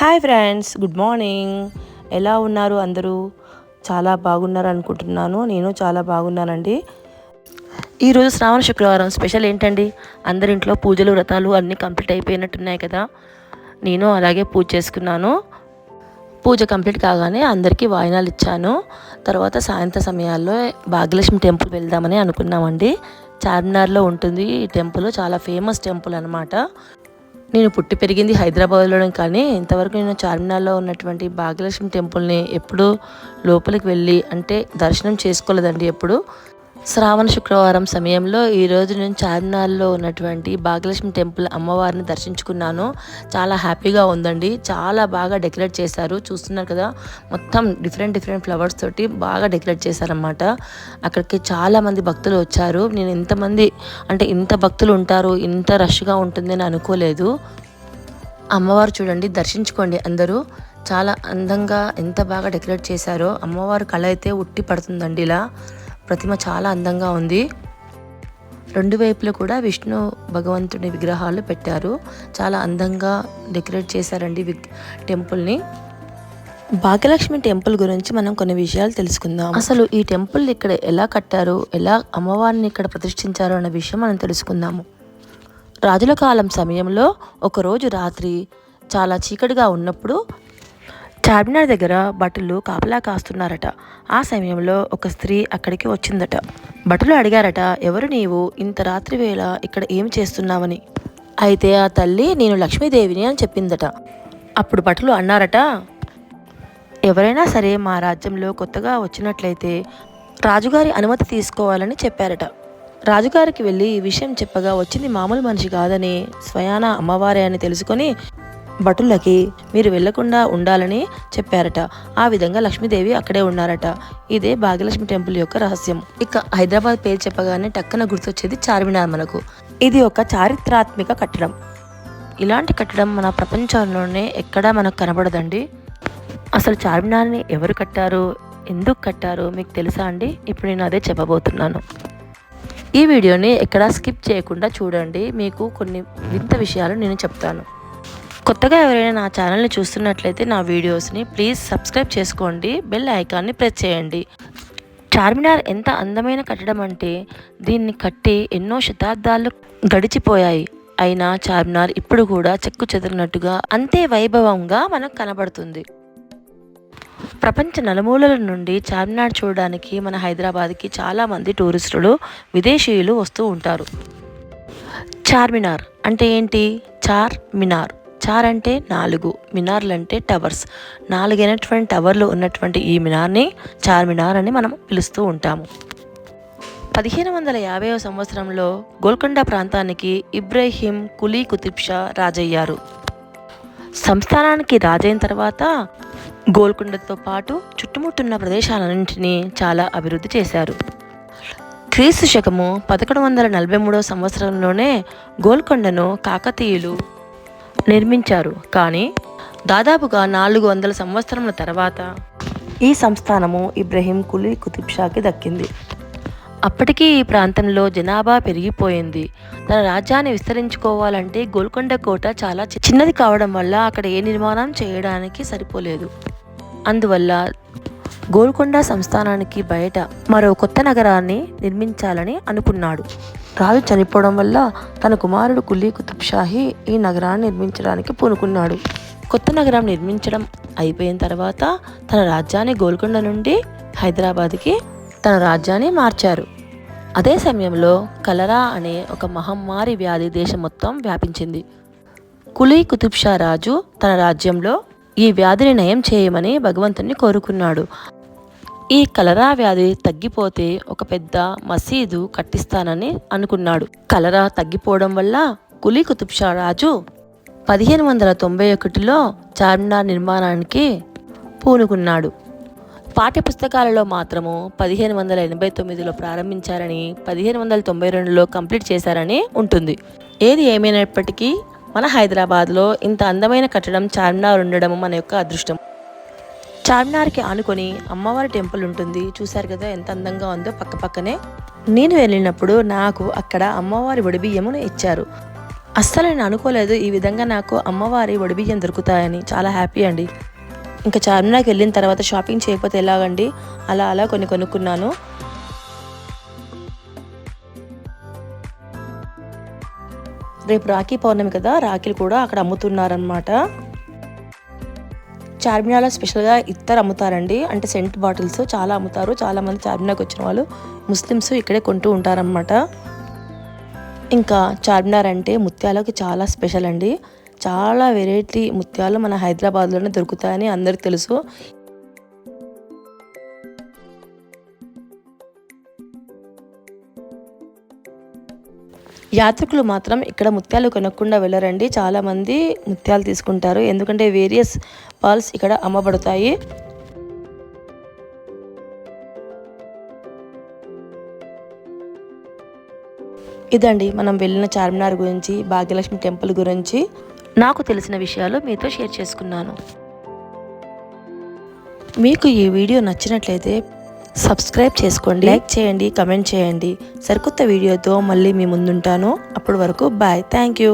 Hi friends, good morning. ఎలా ఉన్నారు అందరూ? చాలా బాగున్నారు అనుకుంటున్నాను. నేను చాలా బాగున్నానండి. ఈరోజు శ్రావణ శుక్రవారం స్పెషల్ ఏంటండి? అందరింట్లో పూజలు వ్రతాలు అన్నీ కంప్లీట్ అయిపోయినట్టున్నాయి కదా. నేను అలాగే పూజ చేసుకున్నాను. పూజ కంప్లీట్ కాగానే అందరికీ వాయినాలు ఇచ్చాను. తర్వాత సాయంత్రం సమయాల్లో భాగ్యలక్ష్మి టెంపుల్ వెళ్దామని అనుకున్నామండి. చార్మినార్లో ఉంటుంది ఈ టెంపుల్. చాలా ఫేమస్ టెంపుల్ అనమాట. నేను పుట్టి పెరిగింది హైదరాబాద్లోనే, కానీ ఇంతవరకు నేను చార్మినార్లో ఉన్నటువంటి భాగ్యలక్ష్మి టెంపుల్ని ఎప్పుడూ లోపలికి వెళ్ళి దర్శనం చేసుకోలేదండి ఎప్పుడు. శ్రావణ శుక్రవారం సమయంలో ఈరోజు నేను చార్మినార్లో ఉన్నటువంటి భాగ్యలక్ష్మి టెంపుల్ అమ్మవారిని దర్శించుకున్నాను. చాలా హ్యాపీగా ఉందండి. చాలా బాగా డెకరేట్ చేశారు. చూస్తున్నారు కదా, మొత్తం డిఫరెంట్ ఫ్లవర్స్ తోటి బాగా డెకరేట్ చేశారన్నమాట. అక్కడికి చాలామంది భక్తులు వచ్చారు. నేను ఇంత భక్తులు ఉంటారు, ఇంత రష్గా ఉంటుందని అనుకోలేదు. అమ్మవారు చూడండి, దర్శించుకోండి అందరూ. చాలా అందంగా ఎంత బాగా డెకరేట్ చేశారో. అమ్మవారి కళ అయితే ఉట్టి పడుతుందండి. ఇలా ప్రతిమ చాలా అందంగా ఉంది. రెండు వైపులా కూడా విష్ణు భగవంతుని విగ్రహాలు పెట్టారు. చాలా అందంగా డెకరేట్ చేశారండి టెంపుల్ని. భాగ్యలక్ష్మి టెంపుల్ గురించి మనం కొన్ని విషయాలు తెలుసుకుందాం. అసలు ఈ టెంపుల్ ఇక్కడ ఎలా కట్టారు, ఎలా అమ్మవారిని ఇక్కడ ప్రతిష్ఠించారు అన్న విషయం మనం తెలుసుకుందాము. రాజుల కాలం సమయంలో ఒకరోజు రాత్రి చాలా చీకటిగా ఉన్నప్పుడు చార్మినార్ దగ్గర భటులు కాపలా కాస్తున్నారట. ఆ సమయంలో ఒక స్త్రీ అక్కడికి వచ్చిందట. భటులు అడిగారట, ఎవరు నీవు? ఇంత రాత్రి వేళ ఇక్కడ ఏం చేస్తున్నావని. అయితే ఆ తల్లి, నేను లక్ష్మీదేవిని అని చెప్పిందట. అప్పుడు భటులు అన్నారట, ఎవరైనా సరే మా రాజ్యంలో కొత్తగా వచ్చినట్లయితే రాజుగారి అనుమతి తీసుకోవాలని చెప్పారట. రాజుగారికి వెళ్ళి ఈ విషయం చెప్పగా వచ్చింది మామూలు మనిషి కాదని, స్వయాన అమ్మవారే అని తెలుసుకొని భటులకి మీరు వెళ్లకుండా ఉండాలని చెప్పారట. ఆ విధంగా లక్ష్మీదేవి అక్కడే ఉన్నారట. ఇదే భాగ్యలక్ష్మి టెంపుల్ యొక్క రహస్యం. ఇక హైదరాబాద్ పేరు చెప్పగానే టక్కన గుర్తొచ్చేది చార్మినార్ మనకు. ఇది ఒక చారిత్రాత్మక కట్టడం. ఇలాంటి కట్టడం మన ప్రపంచంలోనే ఎక్కడా మనకు కనబడదండి. అసలు చార్మినార్ని ఎవరు కట్టారు, ఎందుకు కట్టారు మీకు తెలుసా అండి? ఇప్పుడు నేను అదే చెప్పబోతున్నాను. ఈ వీడియోని ఎక్కడా స్కిప్ చేయకుండా చూడండి. మీకు కొన్ని వింత విషయాలు నేను చెప్తాను. కొత్తగా ఎవరైనా నా ఛానల్ని చూస్తున్నట్లయితే నా వీడియోస్ని ప్లీజ్ సబ్స్క్రైబ్ చేసుకోండి, బెల్ ఐకాన్ని ప్రెస్ చేయండి. చార్మినార్ ఎంత అందమైన కట్టడం అంటే, దీన్ని కట్టి ఎన్నో శతాబ్దాలు గడిచిపోయాయి. అయినా చార్మినార్ ఇప్పుడు కూడా చెక్కు చెదరినట్టుగా అంతే వైభవంగా మనకు కనబడుతుంది. ప్రపంచ నలుమూలల నుండి చార్మినార్ చూడడానికి మన హైదరాబాద్కి చాలామంది టూరిస్టులు, విదేశీయులు వస్తూ ఉంటారు. చార్మినార్ అంటే ఏంటి? చార్ అంటే 4, మినార్లు అంటే టవర్స్. 4 టవర్లు ఉన్నటువంటి ఈ మినార్ని చార్మినార్ అని మనం పిలుస్తూ ఉంటాము. 1550వ సంవత్సరంలో గోల్కొండ ప్రాంతానికి ఇబ్రహీం కులీ కుతుబ్ షా రాజయ్యారు. సంస్థానానికి రాజైన తర్వాత గోల్కొండతో పాటు చుట్టుముట్టున్న ప్రదేశాలన్నింటినీ చాలా అభివృద్ధి చేశారు. క్రీస్తు శకము 1143వ సంవత్సరంలోనే గోల్కొండను కాకతీయులు నిర్మించారు. కానీ దాదాపుగా 400 సంవత్సరముల తర్వాత ఈ సంస్థానము ఇబ్రహీం కులీ కుతుబ్ షాకి దక్కింది. అప్పటికీ ఈ ప్రాంతంలో జనాభా పెరిగిపోయింది. తన రాజ్యాన్ని విస్తరించుకోవాలంటే గోల్కొండ కోట చాలా చిన్నది కావడం వల్ల అక్కడ ఏ నిర్మాణం చేయడానికి సరిపోలేదు. అందువల్ల గోల్కొండ సంస్థానానికి బయట మరో కొత్త నగరాన్ని నిర్మించాలని అనుకున్నాడు. రాజు చనిపోవడం వల్ల తన కుమారుడు కులీ కుతుబ్ షాహీ ఈ నగరాన్ని నిర్మించడానికి పూనుకున్నాడు. కొత్త నగరం నిర్మించడం అయిపోయిన తర్వాత తన రాజ్యాన్ని గోల్కొండ నుండి హైదరాబాద్కి తన రాజ్యాన్ని మార్చారు. అదే సమయంలో కలరా అనే ఒక మహమ్మారి వ్యాధి దేశం మొత్తం వ్యాపించింది. కులీ కుతుబ్ షా రాజు తన రాజ్యంలో ఈ వ్యాధిని నయం చేయమని భగవంతుని కోరుకున్నాడు. ఈ కలరా వ్యాధి తగ్గిపోతే ఒక పెద్ద మసీదు కట్టిస్తానని అనుకున్నాడు. కలరా తగ్గిపోవడం వల్ల కులీ కుతుబ్ షా రాజు 1591లో చార్మినార్ నిర్మాణానికి పూనుకున్నాడు. పాఠ్యపుస్తకాలలో మాత్రము 1589లో ప్రారంభించారని, 1592లో కంప్లీట్ చేశారని ఉంటుంది. ఏది ఏమైనప్పటికీ మన హైదరాబాద్లో ఇంత అందమైన కట్టడం చార్మినార్ ఉండడం మన యొక్క అదృష్టం. చార్మినార్కి ఆనుకొని అమ్మవారి టెంపుల్ ఉంటుంది. చూశారు కదా ఎంత అందంగా ఉందో. పక్కనే నేను వెళ్ళినప్పుడు నాకు అక్కడ అమ్మవారి వడిబియ్యమును ఇచ్చారు. అస్సలు నేను అనుకోలేదు ఈ విధంగా నాకు అమ్మవారి వడిబియ్యం దొరుకుతాయని. చాలా హ్యాపీ అండి. ఇంకా చార్మినార్కి వెళ్ళిన తర్వాత షాపింగ్ చేయకపోతే ఎలాగండి, అలా అలా కొన్ని కొనుక్కున్నాను. రేపు రాఖీ పౌర్ణమి కదా, రాఖీలు కూడా అక్కడ అమ్ముతున్నారనమాట. చార్మినార్లో స్పెషల్గా ఇత్తరు అమ్ముతారండి, అంటే సెంట్ బాటిల్స్ చాలా అమ్ముతారు. చాలామంది చార్మినార్కి వచ్చిన వాళ్ళు ముస్లిమ్స్ ఇక్కడే కొంటూ ఉంటారనమాట. ఇంకా చార్మినార్ అంటే ముత్యాలకి చాలా స్పెషల్ అండి. చాలా వెరైటీ ముత్యాలు మన హైదరాబాద్లోనే దొరుకుతాయని అందరికి తెలుసు. యాత్రికులు మాత్రం ఇక్కడ ముత్యాలు కొనకుండా వెళ్ళరండి. చాలామంది ముత్యాలు తీసుకుంటారు, ఎందుకంటే వేరియస్ పాల్స్ ఇక్కడ అమ్మబడతాయి. ఇదండి మనం వెళ్ళిన చార్మినార్ గురించి, భాగ్యలక్ష్మి టెంపుల్ గురించి నాకు తెలిసిన విషయాలు మీతో షేర్ చేసుకున్నాను. మీకు ఈ వీడియో నచ్చినట్లయితే సబ్స్క్రైబ్ చేసుకోండి, లైక్ చేయండి, కమెంట్ చేయండి. సరికొత్త వీడియోతో మళ్ళీ మీ ముందుంటాను. అప్పటి వరకు బాయ్. Thank you.